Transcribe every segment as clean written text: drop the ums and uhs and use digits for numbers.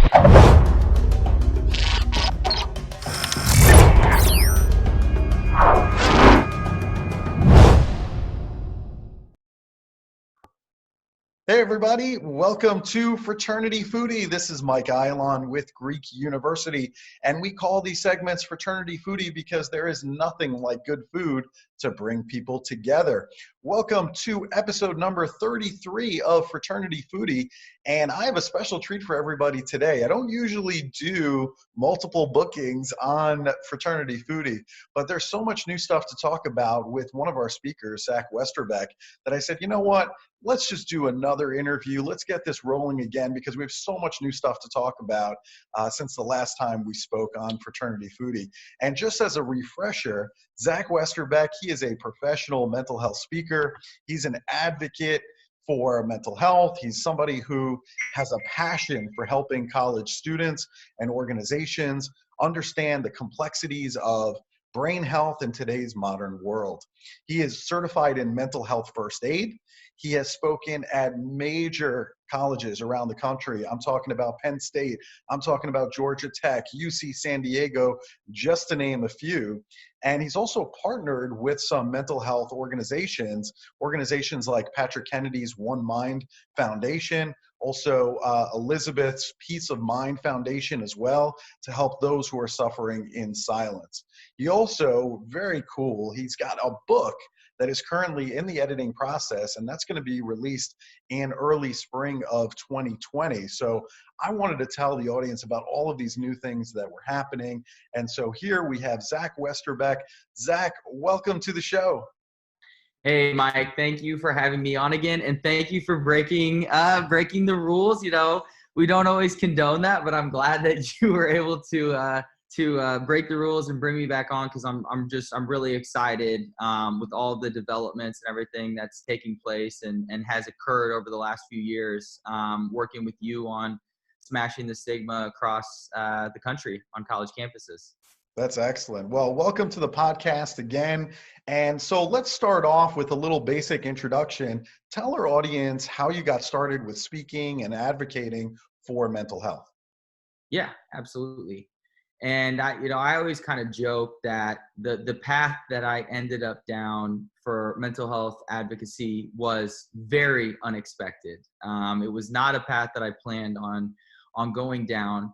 Hey everybody, welcome to Fraternity Foodie. This is Mike Eilon with Greek University, and we call these segments Fraternity Foodie because there is nothing like good food to bring people together. Welcome to episode number 33 of Fraternity Foodie, and I have a special treat for everybody today. I don't usually do multiple bookings on Fraternity Foodie, but there's so much new stuff to talk about with one of our speakers, Zach Westerbeck, that I said, you know what? Let's just do another interview. Let's get this rolling again because we have so much new stuff to talk about since the last time we spoke on Fraternity Foodie. And just as a refresher, Zach Westerbeck, he is a professional mental health speaker. He's an advocate for mental health. He's somebody who has a passion for helping college students and organizations understand the complexities of brain health in today's modern world. He is certified in mental health first aid. He has spoken at major colleges around the country. I'm talking about Penn State. I'm talking about Georgia Tech, UC San Diego, just to name a few. And he's also partnered with some mental health organizations like Patrick Kennedy's One Mind Foundation, also Elizabeth's Peace of Mind Foundation as well, to help those who are suffering in silence. He also, very cool, he's got a book that is currently in the editing process, and that's going to be released in early spring of 2020. So I wanted to tell the audience about all of these new things that were happening. And so here we have Zach Westerbeck. Zach, welcome to the show. Hey, Mike, thank you for having me on again. And thank you for breaking the rules. You know, we don't always condone that, but I'm glad that you were able to break the rules and bring me back on, because I'm really excited with all the developments and everything that's taking place and has occurred over the last few years, working with you on smashing the stigma across the country on college campuses. That's excellent. Well, welcome to the podcast again. And so let's start off with a little basic introduction. Tell our audience how you got started with speaking and advocating for mental health. Yeah, absolutely. And I always kind of joke that the path that I ended up down for mental health advocacy was very unexpected. It was not a path that I planned on going down.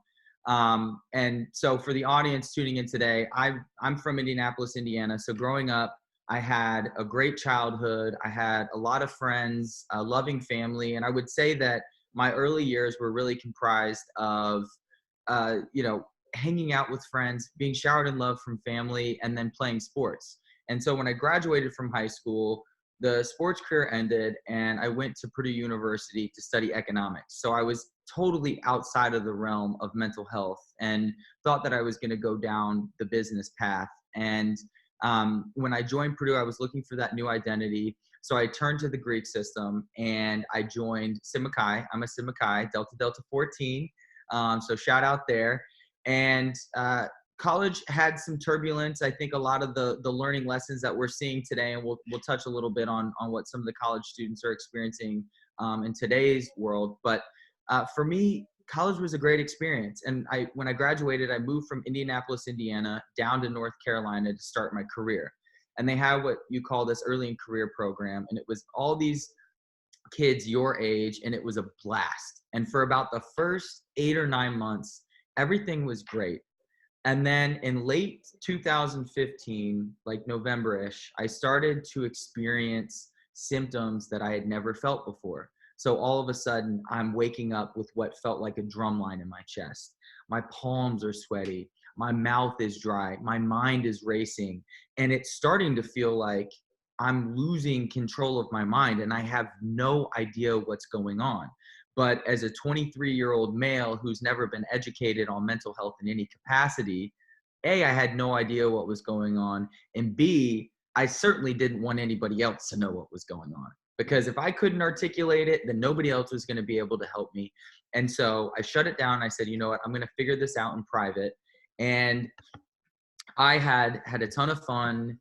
And so for the audience tuning in today, I'm from Indianapolis, Indiana. So growing up, I had a great childhood. I had a lot of friends, a loving family. And I would say that my early years were really comprised of, hanging out with friends, being showered in love from family, and then playing sports. And so when I graduated from high school, the sports career ended and I went to Purdue University to study economics. So I was totally outside of the realm of mental health and thought that I was going to go down the business path. And when I joined Purdue, I was looking for that new identity. So I turned to the Greek system and I joined Sigma Chi. I'm a Sigma Chi, Delta 14. So shout out there. And college had some turbulence. I think a lot of the learning lessons that we're seeing today, and we'll touch a little bit on what some of the college students are experiencing in today's world. But for me, college was a great experience. And when I graduated, I moved from Indianapolis, Indiana, down to North Carolina to start my career. And they have what you call this early in career program. And it was all these kids your age, and it was a blast. And for about the first 8 or 9 months, everything was great. And then in late 2015, like November-ish, I started to experience symptoms that I had never felt before. So all of a sudden, I'm waking up with what felt like a drum line in my chest. My palms are sweaty. My mouth is dry. My mind is racing. And it's starting to feel like I'm losing control of my mind and I have no idea what's going on. But as a 23-year-old male who's never been educated on mental health in any capacity, A, I had no idea what was going on. And B, I certainly didn't want anybody else to know what was going on. Because if I couldn't articulate it, then nobody else was going to be able to help me. And so I shut it down. I said, you know what, I'm going to figure this out in private. And I had a ton of fun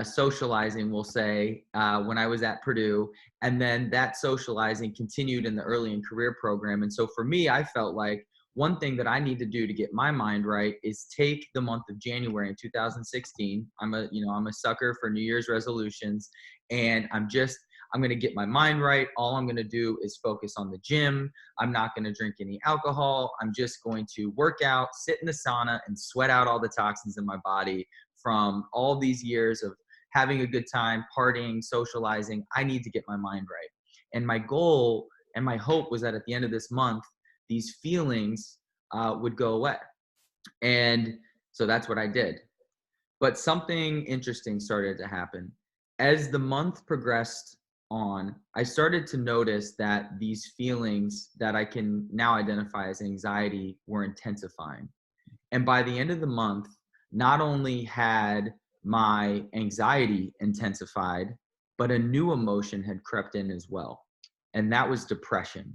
socializing, we'll say, when I was at Purdue. And then that socializing continued in the early in career program. And so for me, I felt like one thing that I need to do to get my mind right is take the month of January in 2016. I'm a sucker for New Year's resolutions, and I'm going to get my mind right. All I'm going to do is focus on the gym. I'm not going to drink any alcohol. I'm just going to work out, sit in the sauna, and sweat out all the toxins in my body from all these years of having a good time, partying, socializing. I need to get my mind right. And my goal and my hope was that at the end of this month, these feelings would go away. And so that's what I did. But something interesting started to happen. As the month progressed on, I started to notice that these feelings that I can now identify as anxiety were intensifying. And by the end of the month, not only had my anxiety intensified, but a new emotion had crept in as well. And that was depression.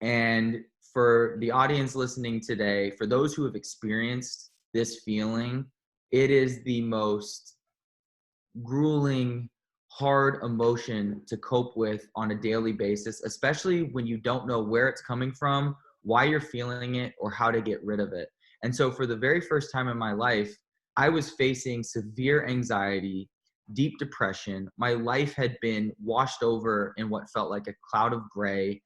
And for the audience listening today, for those who have experienced this feeling, it is the most grueling, hard emotion to cope with on a daily basis, especially when you don't know where it's coming from, why you're feeling it, or how to get rid of it. And so for the very first time in my life, I was facing severe anxiety, deep depression. My life had been washed over in what felt like a cloud of gray.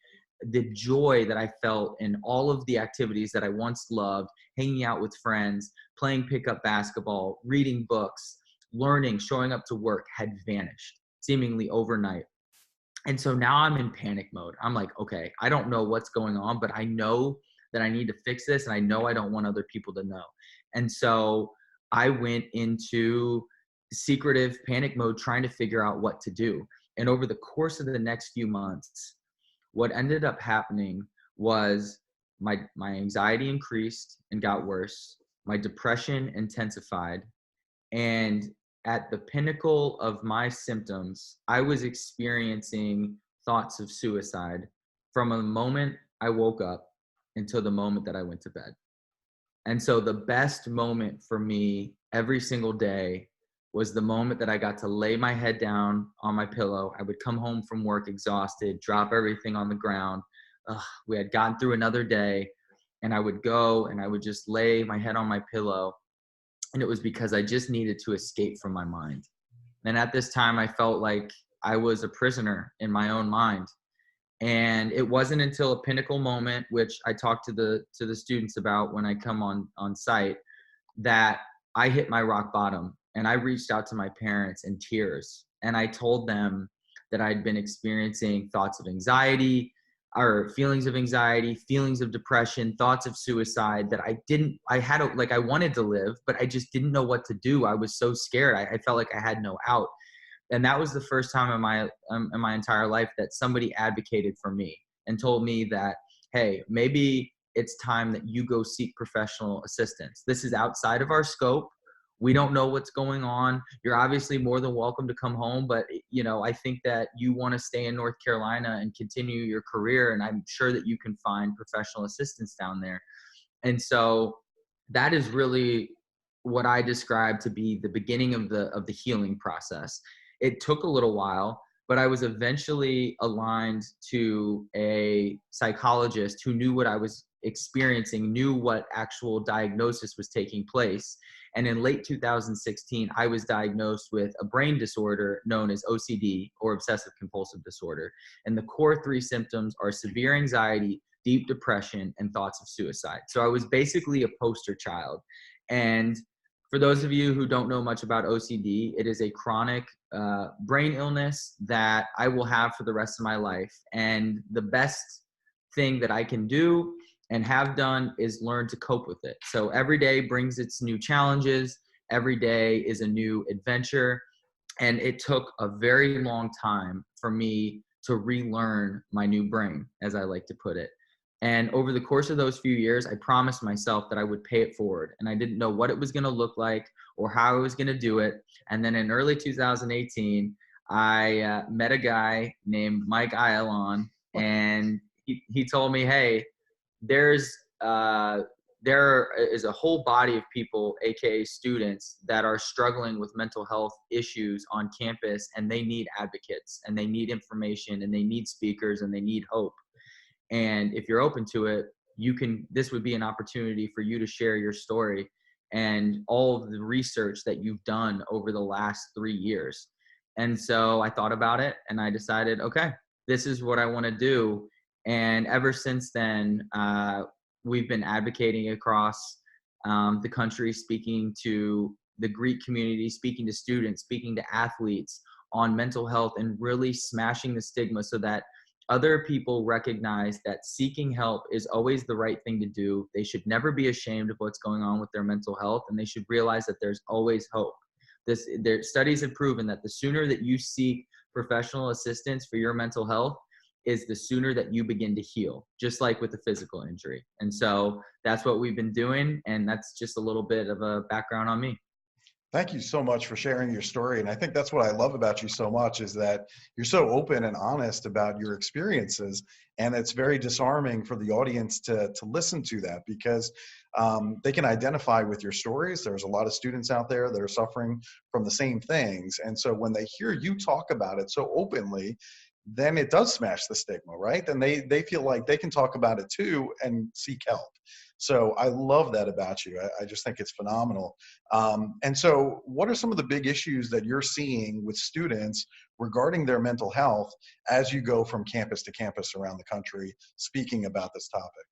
The joy that I felt in all of the activities that I once loved, hanging out with friends, playing pickup basketball, reading books, learning, showing up to work, had vanished seemingly overnight. And so now I'm in panic mode. I'm like, okay, I don't know what's going on, but I know that I need to fix this, and I know I don't want other people to know. And so I went into secretive panic mode trying to figure out what to do. And over the course of the next few months, what ended up happening was my anxiety increased and got worse. My depression intensified. And at the pinnacle of my symptoms, I was experiencing thoughts of suicide from the moment I woke up until the moment that I went to bed. And so the best moment for me every single day was the moment that I got to lay my head down on my pillow. I would come home from work exhausted, drop everything on the ground. We had gotten through another day, and I would go and I would just lay my head on my pillow. And it was because I just needed to escape from my mind. And at this time, I felt like I was a prisoner in my own mind. And it wasn't until a pinnacle moment, which I talk to the students about when I come on site, that I hit my rock bottom. And I reached out to my parents in tears. And I told them that I'd been experiencing thoughts of anxiety, or feelings of anxiety, feelings of depression, thoughts of suicide, that I wanted to live, but I just didn't know what to do. I was so scared. I felt like I had no out. And that was the first time in my entire life that somebody advocated for me and told me that, hey, maybe it's time that you go seek professional assistance. This is outside of our scope. We don't know what's going on. You're obviously more than welcome to come home, but I think that you want to stay in North Carolina and continue your career, and I'm sure that you can find professional assistance down there. And so that is really what I describe to be the beginning of the healing process. It took a little while, but I was eventually aligned to a psychologist who knew what I was experiencing, knew what actual diagnosis was taking place. And in late 2016, I was diagnosed with a brain disorder known as OCD, or obsessive compulsive disorder. And the core three symptoms are severe anxiety, deep depression, and thoughts of suicide. So I was basically a poster child. And for those of you who don't know much about OCD, it is a chronic brain illness that I will have for the rest of my life. And the best thing that I can do and have done is learn to cope with it. So every day brings its new challenges. Every day is a new adventure. And it took a very long time for me to relearn my new brain, as I like to put it. And over the course of those few years, I promised myself that I would pay it forward. And I didn't know what it was going to look like or how I was going to do it. And then in early 2018, I met a guy named Mike Ialon, and he told me, hey, there is a whole body of people, aka students, that are struggling with mental health issues on campus, and they need advocates, and they need information, and they need speakers, and they need hope. And if you're open to it, this would be an opportunity for you to share your story and all of the research that you've done over the last 3 years. And so I thought about it and I decided, okay, this is what I want to do. And ever since then, we've been advocating across the country, speaking to the Greek community, speaking to students, speaking to athletes on mental health, and really smashing the stigma so that other people recognize that seeking help is always the right thing to do. They should never be ashamed of what's going on with their mental health, and they should realize that there's always hope. Their studies have proven that the sooner that you seek professional assistance for your mental health is the sooner that you begin to heal, just like with a physical injury. And so that's what we've been doing, and that's just a little bit of a background on me. Thank you so much for sharing your story. And I think that's what I love about you so much, is that you're so open and honest about your experiences. And it's very disarming for the audience to listen to that, because they can identify with your stories. There's a lot of students out there that are suffering from the same things. And so when they hear you talk about it so openly, then it does smash the stigma, right? Then they feel like they can talk about it too and seek help. So I love that about you. I just think it's phenomenal. And so what are some of the big issues that you're seeing with students regarding their mental health as you go from campus to campus around the country speaking about this topic?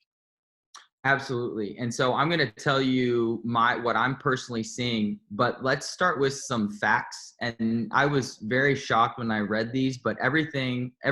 Absolutely. And so I'm going to tell you what I'm personally seeing, but let's start with some facts. And I was very shocked when I read these, but every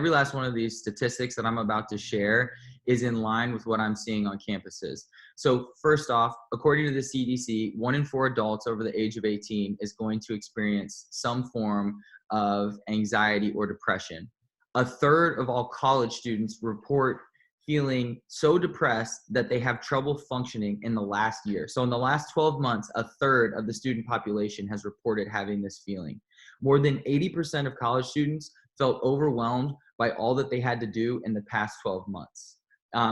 last one of these statistics that I'm about to share is in line with what I'm seeing on campuses. So first off, according to the CDC, 1 in 4 adults over the age of 18 is going to experience some form of anxiety or depression. A third of all college students report feeling so depressed that they have trouble functioning in the last year. So in the last 12 months, a third of the student population has reported having this feeling. More than 80% of college students felt overwhelmed by all that they had to do in the past 12 months.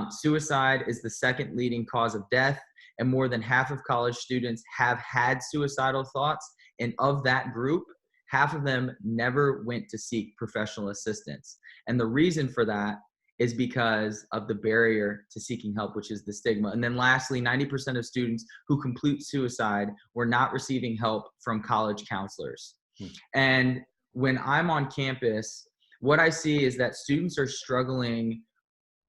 Suicide is the second leading cause of death, and more than half of college students have had suicidal thoughts. And of that group, half of them never went to seek professional assistance. And the reason for that is because of the barrier to seeking help, which is the stigma. And then lastly, 90% of students who complete suicide were not receiving help from college counselors. And when I'm on campus, what I see is that students are struggling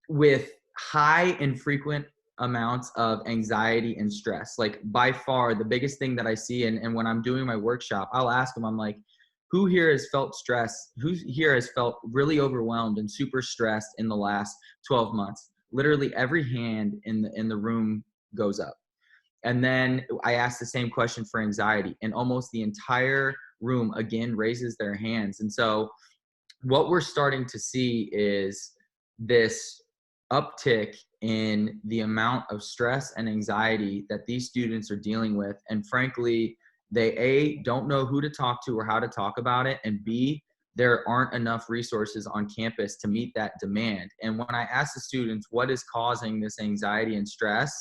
with high and frequent amounts of anxiety and stress. Like by far the biggest thing that I see, and when I'm doing my workshop, I'll ask them, I'm like, who here has felt stress? Who here has felt really overwhelmed and super stressed in the last 12 months? Literally every hand in the room goes up. And then I ask the same question for anxiety, and almost the entire room again raises their hands. And so what we're starting to see is this uptick in the amount of stress and anxiety that these students are dealing with. And frankly, they don't know who to talk to or how to talk about it, and B, there aren't enough resources on campus to meet that demand. And when I ask the students what is causing this anxiety and stress,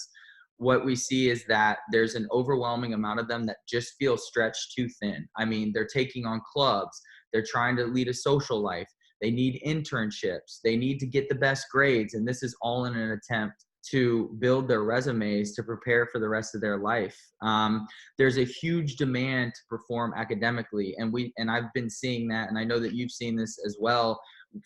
what we see is that there's an overwhelming amount of them that just feel stretched too thin. I mean, they're taking on clubs, they're trying to lead a social life, they need internships, they need to get the best grades, and this is all in an attempt to build their resumes to prepare for the rest of their life. There's a huge demand to perform academically, and I've been seeing that, and I know that you've seen this as well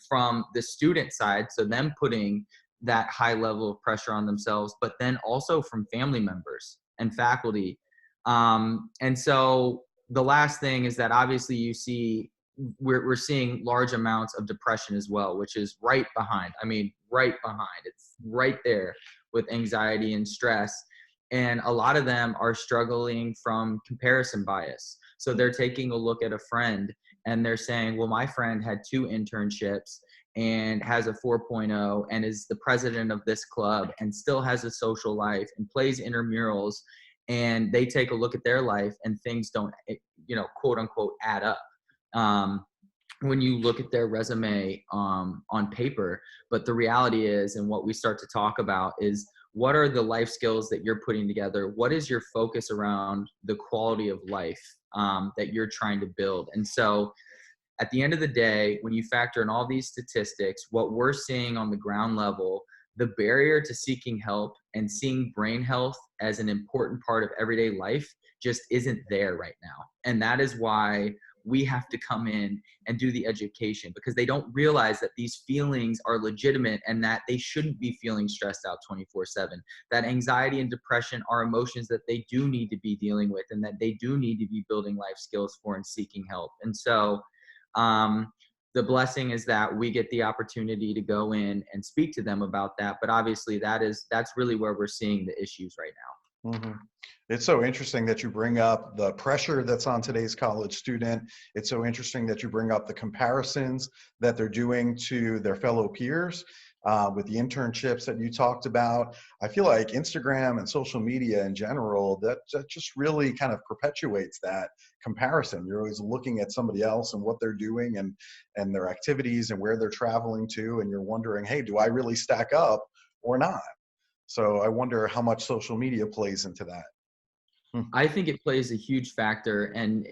from the student side, so them putting that high level of pressure on themselves, but then also from family members and faculty. And so the last thing is that obviously you see we're seeing large amounts of depression as well, which is right behind. I mean, right behind. It's right there with anxiety and stress. And a lot of them are struggling from comparison bias. So they're taking a look at a friend and they're saying, well, my friend had 2 internships and has a 4.0 and is the president of this club and still has a social life and plays intramurals. And they take a look at their life and things don't, quote unquote, add up. When you look at their resume on paper. But the reality is, and what we start to talk about is, what are the life skills that you're putting together? What is your focus around the quality of life that you're trying to build? And so at the end of the day, when you factor in all these statistics, what we're seeing on the ground level, the barrier to seeking help and seeing brain health as an important part of everyday life just isn't there right now. And that is why we have to come in and do the education, because they don't realize that these feelings are legitimate and that they shouldn't be feeling stressed out 24/7. That anxiety and depression are emotions that they do need to be dealing with and that they do need to be building life skills for and seeking help. And so the blessing is that we get the opportunity to go in and speak to them about that. But obviously that's really where we're seeing the issues right now. Mhm. It's so interesting that you bring up the pressure that's on today's college student. It's so interesting that you bring up the comparisons that they're doing to their fellow peers with the internships that you talked about. I feel like Instagram and social media in general, that just really kind of perpetuates that comparison. You're always looking at somebody else and what they're doing and their activities and where they're traveling to, and you're wondering, hey, do I really stack up or not? So I wonder how much social media plays into that. Hmm. I think it plays a huge factor. And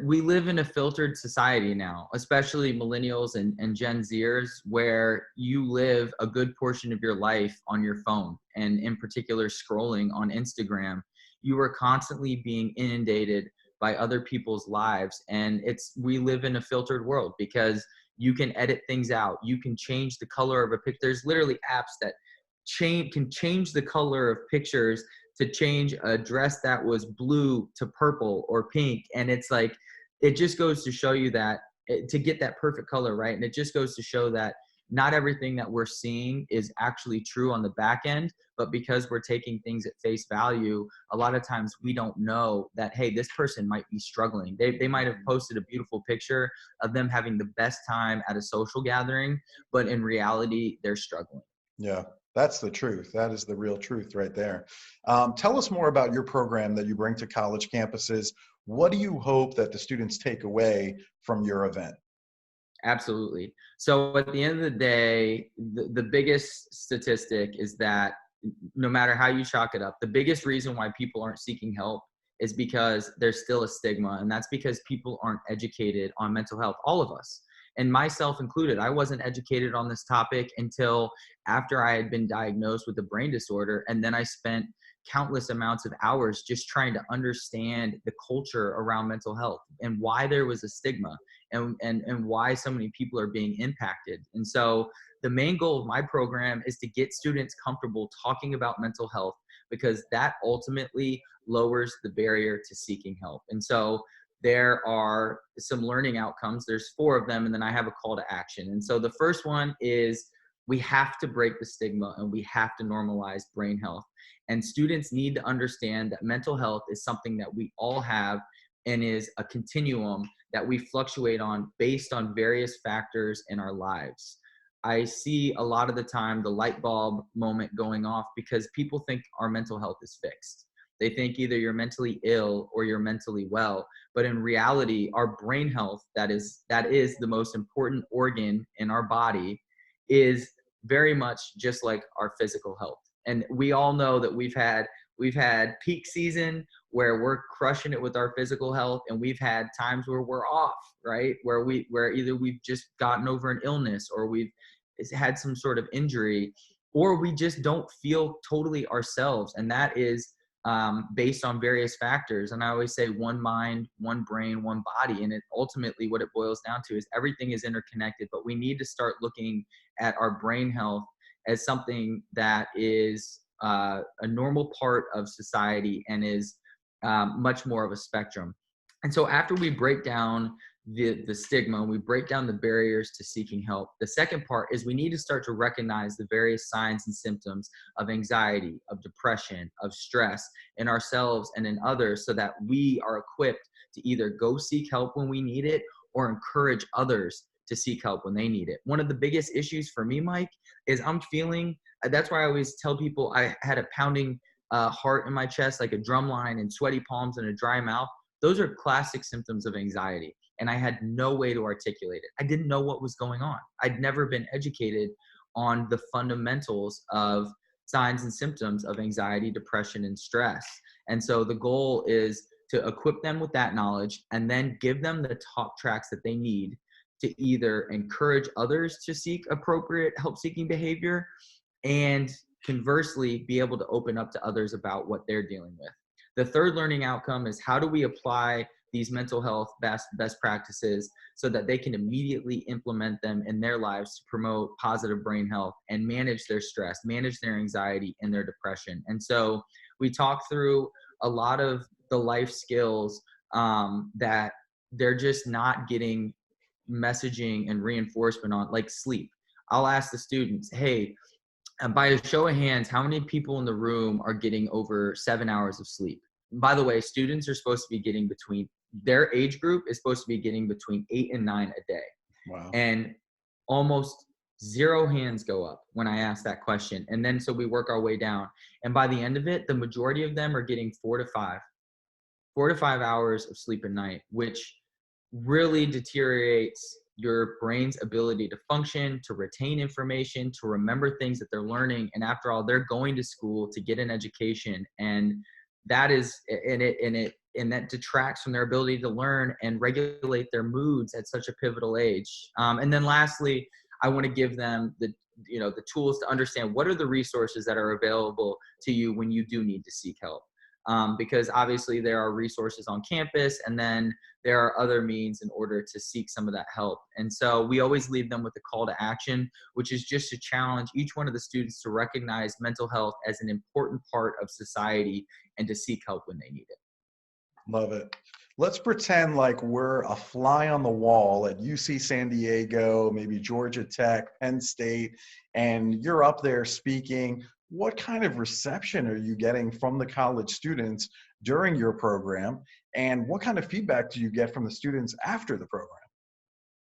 we live in a filtered society now, especially millennials and Gen Zers, where you live a good portion of your life on your phone, and in particular scrolling on Instagram. You are constantly being inundated by other people's lives, and we live in a filtered world because you can edit things out. You can change the color of a picture. There's literally apps that can change the color of pictures to change a dress that was blue to purple or pink. And it's like, it just goes to show you that to get that perfect color, right? And it just goes to show that not everything that we're seeing is actually true on the back end, but because we're taking things at face value, a lot of times we don't know that, hey, this person might be struggling. They might have posted a beautiful picture of them having the best time at a social gathering, but in reality, they're struggling. Yeah, that's the truth. That is the real truth right there. Tell us more about your program that you bring to college campuses. What do you hope that the students take away from your event? Absolutely. So at the end of the day, the biggest statistic is that no matter how you chalk it up, the biggest reason why people aren't seeking help is because there's still a stigma. And that's because people aren't educated on mental health, all of us, and myself included. I wasn't educated on this topic until after I had been diagnosed with a brain disorder. And then I spent countless amounts of hours just trying to understand the culture around mental health and why there was a stigma and why so many people are being impacted. And so the main goal of my program is to get students comfortable talking about mental health, because that ultimately lowers the barrier to seeking help. And so there are some learning outcomes. There's 4 of them, and then I have a call to action. And so the first one is we have to break the stigma and we have to normalize brain health. And students need to understand that mental health is something that we all have and is a continuum that we fluctuate on based on various factors in our lives. I see a lot of the time the light bulb moment going off because people think our mental health is fixed. They think either you're mentally ill or you're mentally well. But in reality, our brain health, that is the most important organ in our body, is very much just like our physical health. And we all know that we've had peak season where we're crushing it with our physical health, and we've had times where we're off, right? Where either we've just gotten over an illness, or we've had some sort of injury, or we just don't feel totally ourselves. And that is based on various factors. And I always say one mind, one brain, one body. And ultimately what it boils down to is everything is interconnected, but we need to start looking at our brain health as something that is a normal part of society and is much more of a spectrum. And so after we break down the stigma, we break down the barriers to seeking help, the second part is we need to start to recognize the various signs and symptoms of anxiety, of depression, of stress in ourselves and in others, so that we are equipped to either go seek help when we need it or encourage others to seek help when they need it. One of the biggest issues for me, Mike, is that's why I always tell people I had a pounding heart in my chest, like a drum line, and sweaty palms and a dry mouth. Those are classic symptoms of anxiety. And I had no way to articulate it. I didn't know what was going on. I'd never been educated on the fundamentals of signs and symptoms of anxiety, depression, and stress. And so the goal is to equip them with that knowledge and then give them the talk tracks that they need to either encourage others to seek appropriate help-seeking behavior, and conversely, be able to open up to others about what they're dealing with. The third learning outcome is how do we apply these mental health best practices so that they can immediately implement them in their lives to promote positive brain health and manage their stress, manage their anxiety and their depression. And so we talk through a lot of the life skills that they're just not getting messaging and reinforcement on, like sleep. I'll ask the students, hey, by a show of hands, how many people in the room are getting over 7 hours of sleep? By the way, students are supposed to be getting between, their age group is supposed to be getting between 8 and 9 a day. Wow. And almost zero hands go up when I ask that question. And then so we work our way down. And by the end of it, the majority of them are getting 4 to 5 hours of sleep a night, which really deteriorates your brain's ability to function, to retain information, to remember things that they're learning. And after all, they're going to school to get an education. And that is, and that detracts from their ability to learn and regulate their moods at such a pivotal age. And then lastly, I want to give them the tools to understand what are the resources that are available to you when you do need to seek help. Because obviously there are resources on campus, and then there are other means in order to seek some of that help. And so we always leave them with a call to action, which is just to challenge each one of the students to recognize mental health as an important part of society and to seek help when they need it. Love it. Let's pretend like we're a fly on the wall at UC San Diego, maybe Georgia Tech, Penn State, and you're up there speaking. What kind of reception are you getting from the college students during your program? And what kind of feedback do you get from the students after the program?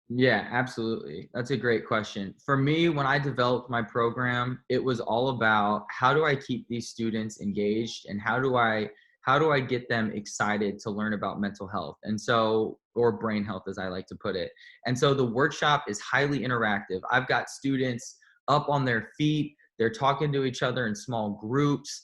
Yeah, absolutely. That's a great question. For me, when I developed my program, it was all about how do I keep these students engaged and how do I get them excited to learn about mental health? And so, or brain health, as I like to put it. And so the workshop is highly interactive. I've got students up on their feet. They're talking to each other in small groups.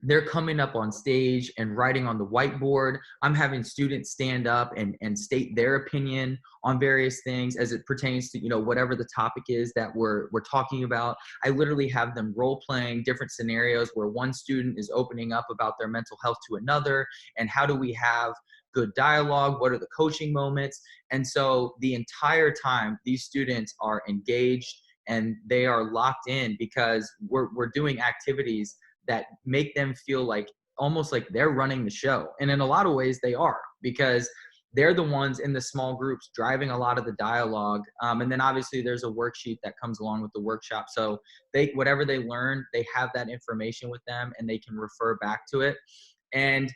They're coming up on stage and writing on the whiteboard. I'm having students stand up and state their opinion on various things as it pertains to, whatever the topic is that we're talking about. I literally have them role playing different scenarios where one student is opening up about their mental health to another, and how do we have good dialogue? What are the coaching moments? And so the entire time, these students are engaged and they are locked in because we're doing activities that make them feel like almost like they're running the show. And in a lot of ways they are, because they're the ones in the small groups driving a lot of the dialogue. And then obviously there's a worksheet that comes along with the workshop. So whatever they learn, they have that information with them and they can refer back to it. And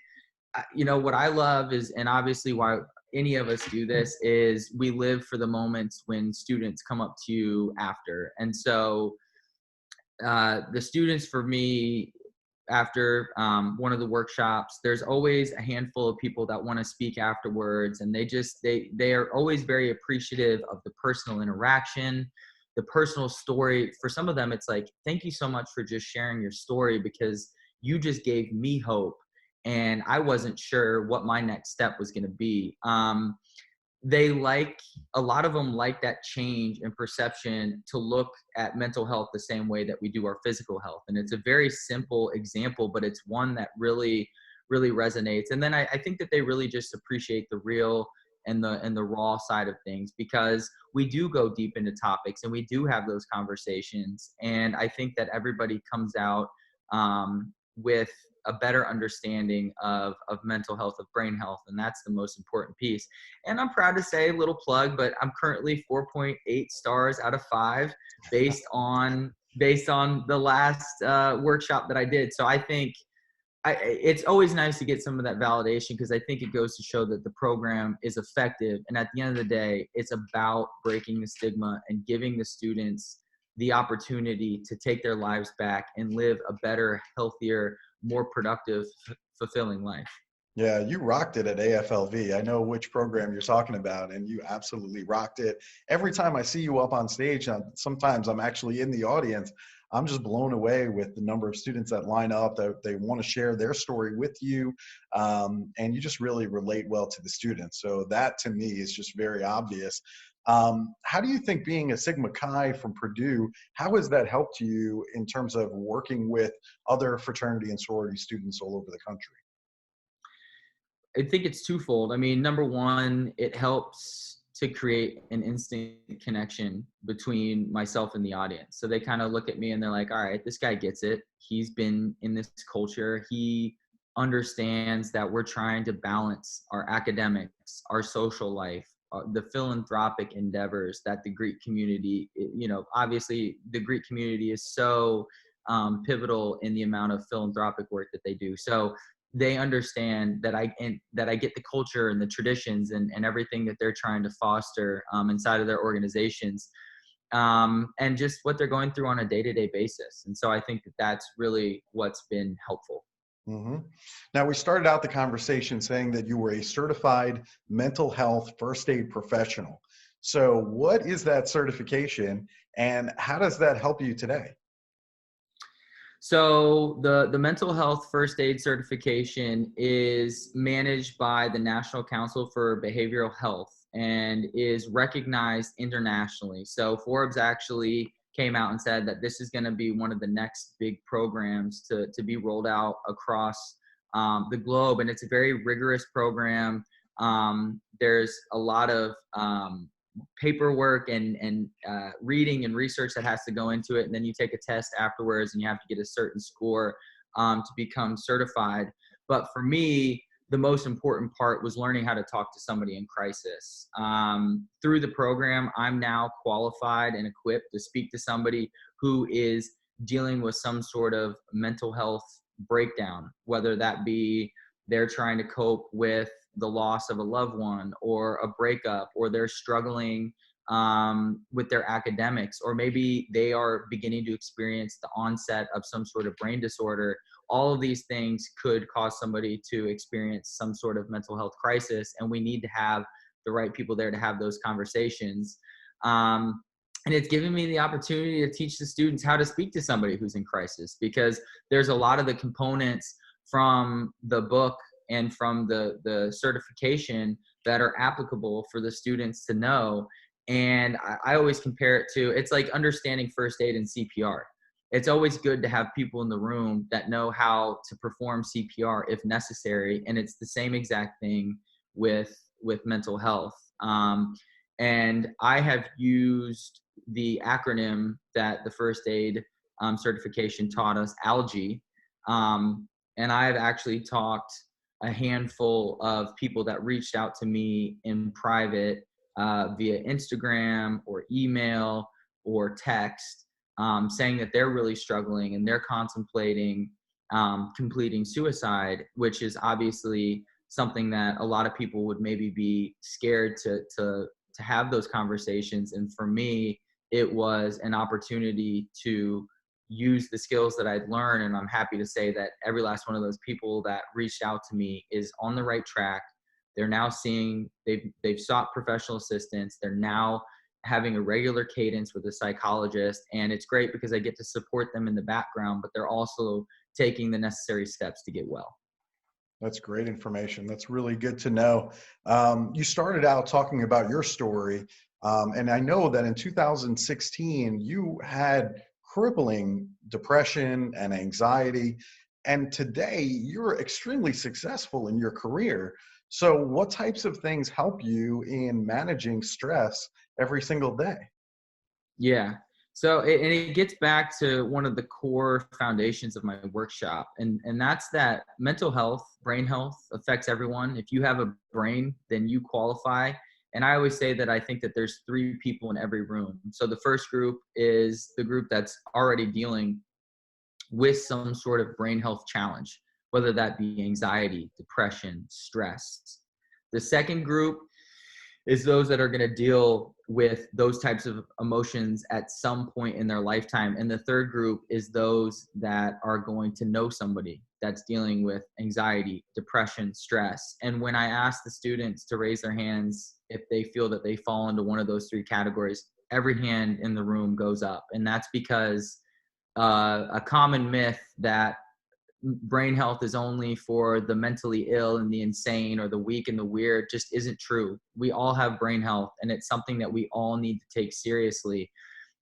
what I love is, and obviously why any of us do this, is we live for the moments when students come up to you after. And so the students, for me, after one of the workshops, there's always a handful of people that want to speak afterwards, and they are always very appreciative of the personal interaction, the personal story. For some of them, it's like, thank you so much for just sharing your story, because you just gave me hope and I wasn't sure what my next step was going to be. A lot of them like that change in perception to look at mental health the same way that we do our physical health. And it's a very simple example, but it's one that really, really resonates. And then I think that they really just appreciate the real and the raw side of things, because we do go deep into topics and we do have those conversations. And I think that everybody comes out with a better understanding of mental health, of brain health. And that's the most important piece. And I'm proud to say, a little plug, but I'm currently 4.8 stars out of 5 based on the last workshop that I did. So I think it's always nice to get some of that validation, because I think it goes to show that the program is effective. And at the end of the day, it's about breaking the stigma and giving the students the opportunity to take their lives back and live a better, healthier, more productive, fulfilling life. Yeah, you rocked it at AFLV. I know which program you're talking about, and you absolutely rocked it. Every time I see you up on stage, sometimes I'm actually in the audience, I'm just blown away with the number of students that line up, that they want to share their story with you, and you just really relate well to the students. So that, to me, is just very obvious. How do you think being a Sigma Chi from Purdue, how has that helped you in terms of working with other fraternity and sorority students all over the country? I think it's twofold. I mean, number one, it helps to create an instant connection between myself and the audience. So they kind of look at me and they're like, all right, this guy gets it. He's been in this culture. He understands that we're trying to balance our academics, our social life, the philanthropic endeavors that the Greek community, obviously the Greek community is so pivotal in the amount of philanthropic work that they do. So they understand that I get the culture and the traditions and everything that they're trying to foster inside of their organizations, and just what they're going through on a day-to-day basis. And so I think that that's really what's been helpful. hmm Now, we started out the conversation saying that you were a certified mental health first aid professional. So, what is that certification and how does that help you today? So the mental health first aid certification is managed by the National Council for Behavioral Health and is recognized internationally. So Forbes actually came out and said that this is going to be one of the next big programs to be rolled out across the globe. And it's a very rigorous program. There's a lot of paperwork and reading and research that has to go into it. And then you take a test afterwards and you have to get a certain score to become certified. But for me, the most important part was learning how to talk to somebody in crisis. Through the program, I'm now qualified and equipped to speak to somebody who is dealing with some sort of mental health breakdown, whether that be they're trying to cope with the loss of a loved one or a breakup, or they're struggling with their academics, or maybe they are beginning to experience the onset of some sort of brain disorder. All of these things could cause somebody to experience some sort of mental health crisis, and we need to have the right people there to have those conversations. And it's given me the opportunity to teach the students how to speak to somebody who's in crisis, because there's a lot of the components from the book and from the certification that are applicable for the students to know. And I always compare it to, it's like understanding first aid and CPR. It's always good to have people in the room that know how to perform CPR if necessary. And it's the same exact thing with mental health. And I have used the acronym that the first aid certification taught us, ALGE. And I've actually talked a handful of people that reached out to me in private via Instagram or email or text, saying that they're really struggling and they're contemplating completing suicide, which is obviously something that a lot of people would maybe be scared to have those conversations. And for me, it was an opportunity to use the skills that I'd learned. And I'm happy to say that every last one of those people that reached out to me is on the right track. They're now seeing, they've sought professional assistance. They're now having a regular cadence with a psychologist. And it's great because I get to support them in the background, but they're also taking the necessary steps to get well. That's great information. That's really good to know. You started out talking about your story, and I know that in 2016, you had crippling depression and anxiety, and today you're extremely successful in your career. So, what types of things help you in managing stress every single day? Yeah. So, and it gets back to one of the core foundations of my workshop. And that's that mental health, brain health affects everyone. If you have a brain, then you qualify. And I always say that I think that there's three people in every room. So the first group is the group that's already dealing with some sort of brain health challenge, whether that be anxiety, depression, stress. The second group is those that are going to deal with those types of emotions at some point in their lifetime. And the third group is those that are going to know somebody that's dealing with anxiety, depression, stress. And when I ask the students to raise their hands if they feel that they fall into one of those three categories, every hand in the room goes up. And that's because a common myth that brain health is only for the mentally ill and the insane or the weak and the weird just isn't true. We all have brain health, and it's something that we all need to take seriously.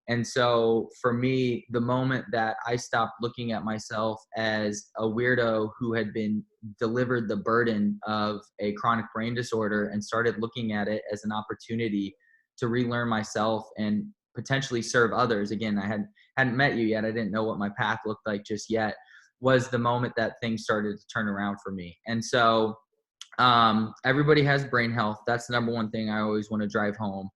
And so for me, the moment that I stopped looking at myself as a weirdo who had been delivered the burden of a chronic brain disorder and started looking at it as an opportunity to relearn myself and potentially serve others. Again, hadn't met you yet. I didn't know what my path looked like just yet, was the moment that things started to turn around for me. And so everybody has brain health. That's the number one thing I always want to drive home.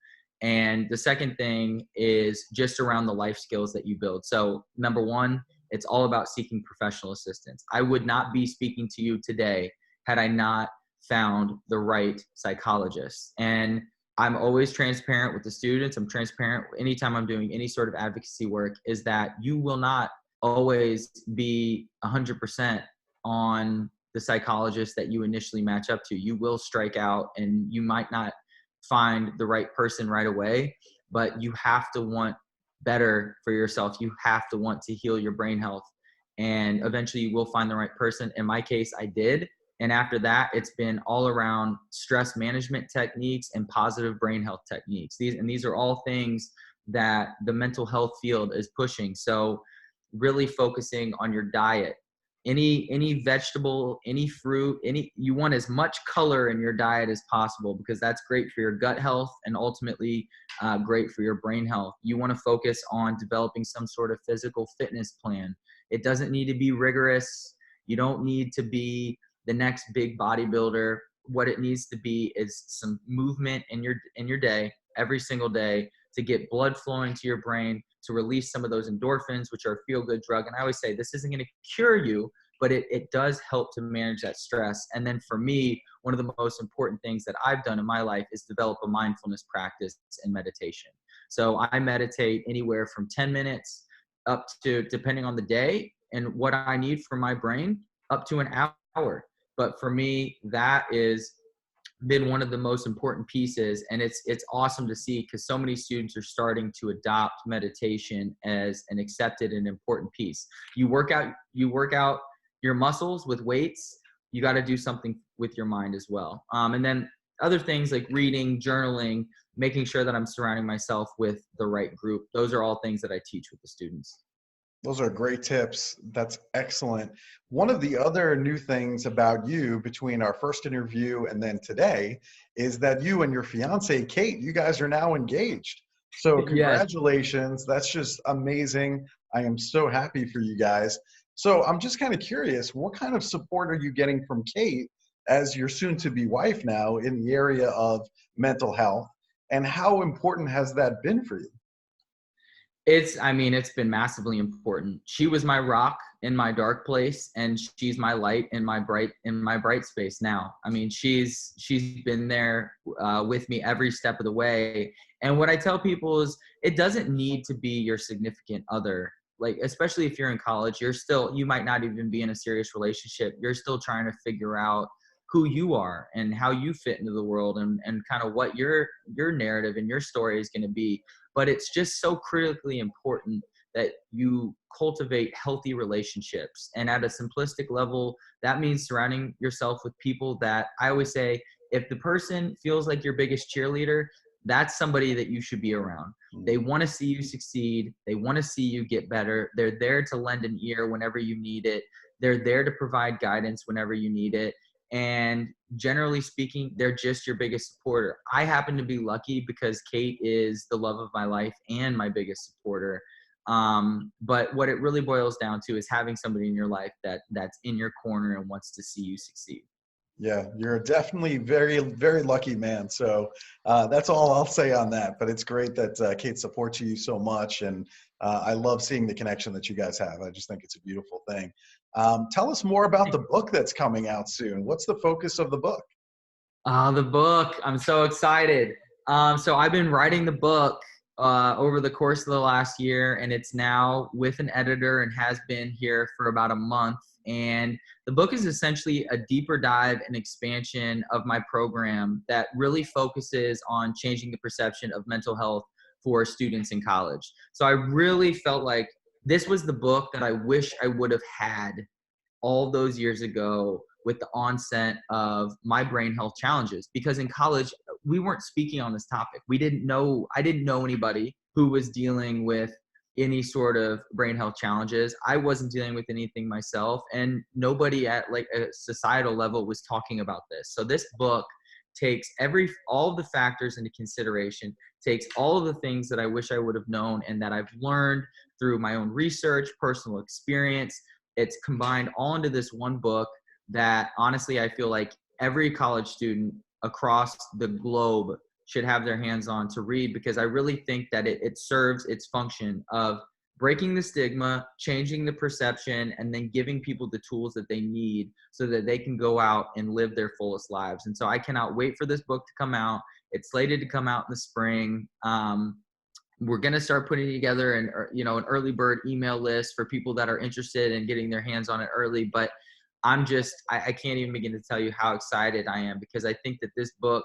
And the second thing is just around the life skills that you build. So number one, it's all about seeking professional assistance. I would not be speaking to you today had I not found the right psychologist. And I'm always transparent with the students. I'm transparent anytime I'm doing any sort of advocacy work, is that you will not always be 100% on the psychologist that you initially match up to. You will strike out, and you might not find the right person right away, but you have to want better for yourself. You have to want to heal your brain health, and eventually you will find the right person. In my case, I did. And after that, it's been all around stress management techniques and positive brain health techniques. These are all things that the mental health field is pushing. So really focusing on your diet, any vegetable, any fruit, you want as much color in your diet as possible, because that's great for your gut health and ultimately great for your brain health. You want to focus on developing some sort of physical fitness plan. It doesn't need to be rigorous. You don't need to be the next big bodybuilder. What it needs to be is some movement in your day, every single day, to get blood flowing to your brain, to release some of those endorphins, which are a feel-good drug. And I always say, this isn't going to cure you, but it does help to manage that stress. And then for me, one of the most important things that I've done in my life is develop a mindfulness practice and meditation. So I meditate anywhere from 10 minutes up to, depending on the day and what I need for my brain, up to an hour. But for me, that is been one of the most important pieces. And it's awesome to see, because so many students are starting to adopt meditation as an accepted and important piece. You work out your muscles with weights. You got to do something with your mind as well. And then other things like reading, journaling, making sure that I'm surrounding myself with the right group. Those are all things that I teach with the students. Those are great tips. That's excellent. One of the other new things about you between our first interview and then today is that you and your fiance, Kate, you guys are now engaged. So Yes. congratulations. That's just amazing. I am so happy for you guys. So I'm just kind of curious, what kind of support are you getting from Kate as your soon-to-be wife now in the area of mental health? And how important has that been for you? It's been massively important. She was my rock in my dark place, and she's my light in my bright space now. I mean, she's been there with me every step of the way. And what I tell people is, it doesn't need to be your significant other. Like, especially if you're in college, you might not even be in a serious relationship. You're still trying to figure out who you are and how you fit into the world, and kind of what your narrative and your story is going to be. But it's just so critically important that you cultivate healthy relationships. And at a simplistic level, that means surrounding yourself with people that, I always say, if the person feels like your biggest cheerleader, that's somebody that you should be around. They want to see you succeed. They want to see you get better. They're there to lend an ear whenever you need it. They're there to provide guidance whenever you need it. And generally speaking, they're just your biggest supporter. I happen to be lucky because Kate is the love of my life and my biggest supporter. But what it really boils down to is having somebody in your life that's in your corner and wants to see you succeed. Yeah, you're definitely very, very lucky man. So that's all I'll say on that. But it's great that Kate supports you so much. And I love seeing the connection that you guys have. I just think it's a beautiful thing. Tell us more about the book that's coming out soon. What's the focus of the book? The book, I'm so excited. So I've been writing the book over the course of the last year, and it's now with an editor and has been here for about a month. And the book is essentially a deeper dive and expansion of my program that really focuses on changing the perception of mental health for students in college. So I really felt like this was the book that I wish I would have had all those years ago with the onset of my brain health challenges, because in college we weren't speaking on this topic. I didn't know anybody who was dealing with any sort of brain health challenges. I wasn't dealing with anything myself, and nobody at like a societal level was talking about this. So this book takes all of the factors into consideration, takes all of the things that I wish I would have known and that I've learned through my own research, personal experience. It's combined all into this one book that honestly I feel like every college student across the globe should have their hands on to read, because I really think that it serves its function of breaking the stigma, changing the perception, and then giving people the tools that they need so that they can go out and live their fullest lives. And so I cannot wait for this book to come out. It's slated to come out in the spring. We're going to start putting together an early bird email list for people that are interested in getting their hands on it early. But I can't even begin to tell you how excited I am, because I think that this book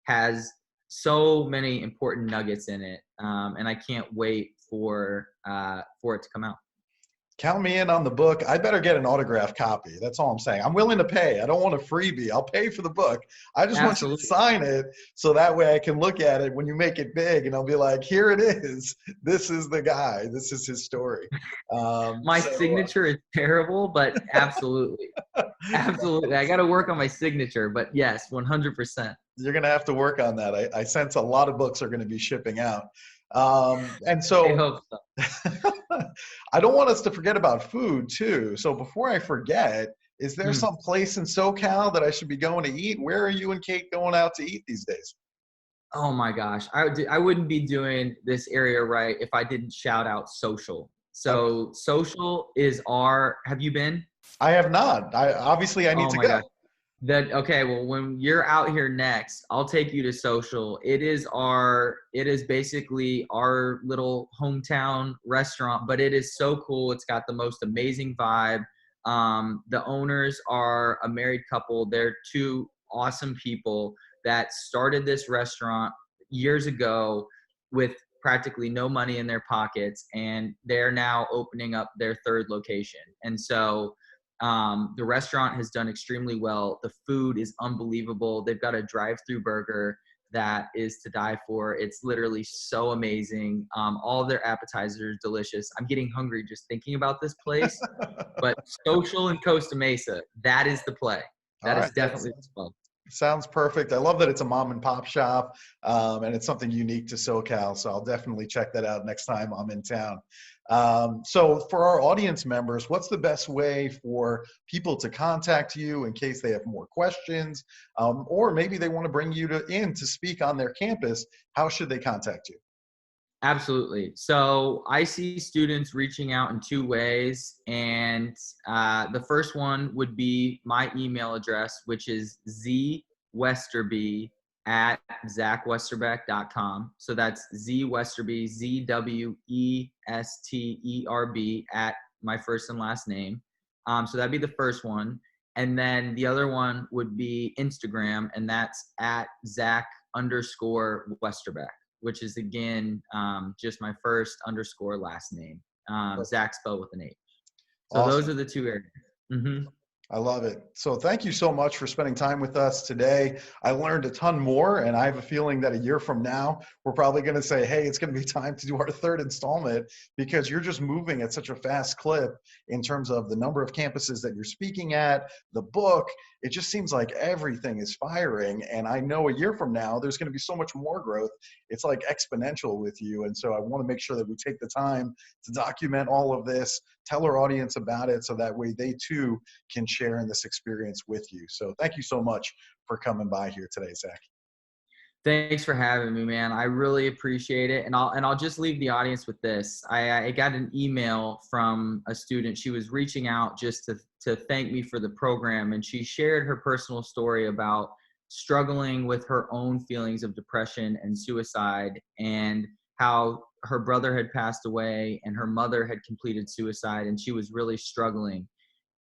has so many important nuggets in it. And I can't wait for it to come out. Count me in on the book. I better get an autographed copy. That's all I'm saying. I'm willing to pay. I don't want a freebie. I'll pay for the book. I just want you to sign it so that way I can look at it when you make it big and I'll be like, here it is. This is the guy. This is his story. My signature is terrible, but absolutely. Absolutely. I got to work on my signature, but yes, 100%. You're going to have to work on that. I sense a lot of books are going to be shipping out. And so I hope so. I don't want us to forget about food too. So before I forget, is there some place in SoCal that I should be going to eat? Where are you and Kate going out to eat these days? Oh my gosh. I wouldn't be doing this area right if I didn't shout out Social. So Social is have you been? I have not. I need to go. Gosh. Okay, well, when you're out here next, I'll take you to Social. It is basically our little hometown restaurant, but it is so cool. It's got the most amazing vibe. The owners are a married couple. They're two awesome people that started this restaurant years ago with practically no money in their pockets, and they're now opening up their third location. And so the restaurant has done extremely well. The food is unbelievable. They've got a drive-through burger that is to die for. It's literally so amazing. All of their appetizers are delicious. I'm getting hungry just thinking about this place. But Social in Costa Mesa, that is the play. That is definitely the play. Sounds perfect. I love that it's a mom and pop shop, and it's something unique to SoCal. So I'll definitely check that out next time I'm in town. So for our audience members, what's the best way for people to contact you in case they have more questions, or maybe they want to bring you in to speak on their campus? How should they contact you? Absolutely. So I see students reaching out in two ways. And the first one would be my email address, which is zwesterby@zachwesterbeck.com. So that's zwesterby, ZWESTERB at my first and last name. So that'd be the first one. And then the other one would be Instagram, and that's at Zach_Westerbeck, which is again just my first _ last name. Zach spelled with an H. So awesome. Those are the two areas. Mm-hmm. I love it. So thank you so much for spending time with us today. I learned a ton more, and I have a feeling that a year from now, we're probably going to say, hey, it's going to be time to do our third installment, because you're just moving at such a fast clip in terms of the number of campuses that you're speaking at, the book. It just seems like everything is firing. And I know a year from now, there's going to be so much more growth. It's like exponential with you. And so I want to make sure that we take the time to document all of this, tell our audience about it, so that way they too can share in this experience with you. So thank you so much for coming by here today, Zach. Thanks for having me, man. I really appreciate it. And I'll just leave the audience with this. I got an email from a student. She was reaching out just to thank me for the program. And she shared her personal story about struggling with her own feelings of depression and suicide, and how her brother had passed away and her mother had completed suicide, and she was really struggling.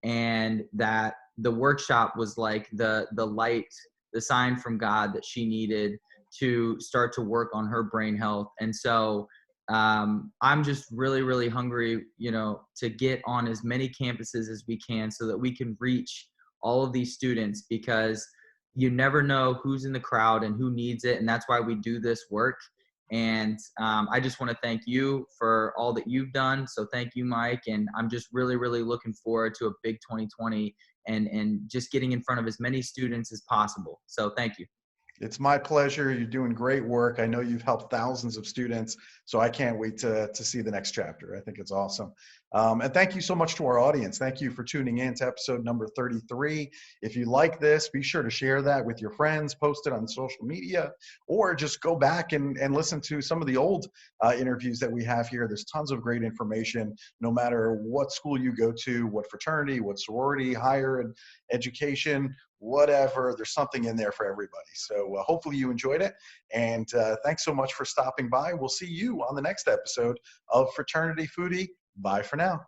And that the workshop was like the light, the sign from God that she needed to start to work on her brain health. And so I'm just really, really hungry, to get on as many campuses as we can so that we can reach all of these students, because you never know who's in the crowd and who needs it. And that's why we do this work. And I just want to thank you for all that you've done. So thank you, Mike. And I'm just really, really looking forward to a big 2020 and just getting in front of as many students as possible. So thank you. It's my pleasure. You're doing great work. I know you've helped thousands of students, so I can't wait to see the next chapter. I think it's awesome. And thank you so much to our audience. Thank you for tuning in to episode number 33. If you like this, be sure to share that with your friends, post it on social media, or just go back and listen to some of the old interviews that we have here. There's tons of great information, no matter what school you go to, what fraternity, what sorority, higher education, whatever. There's something in there for everybody. So hopefully you enjoyed it. And thanks so much for stopping by. We'll see you on the next episode of Fraternity Foodie. Bye for now.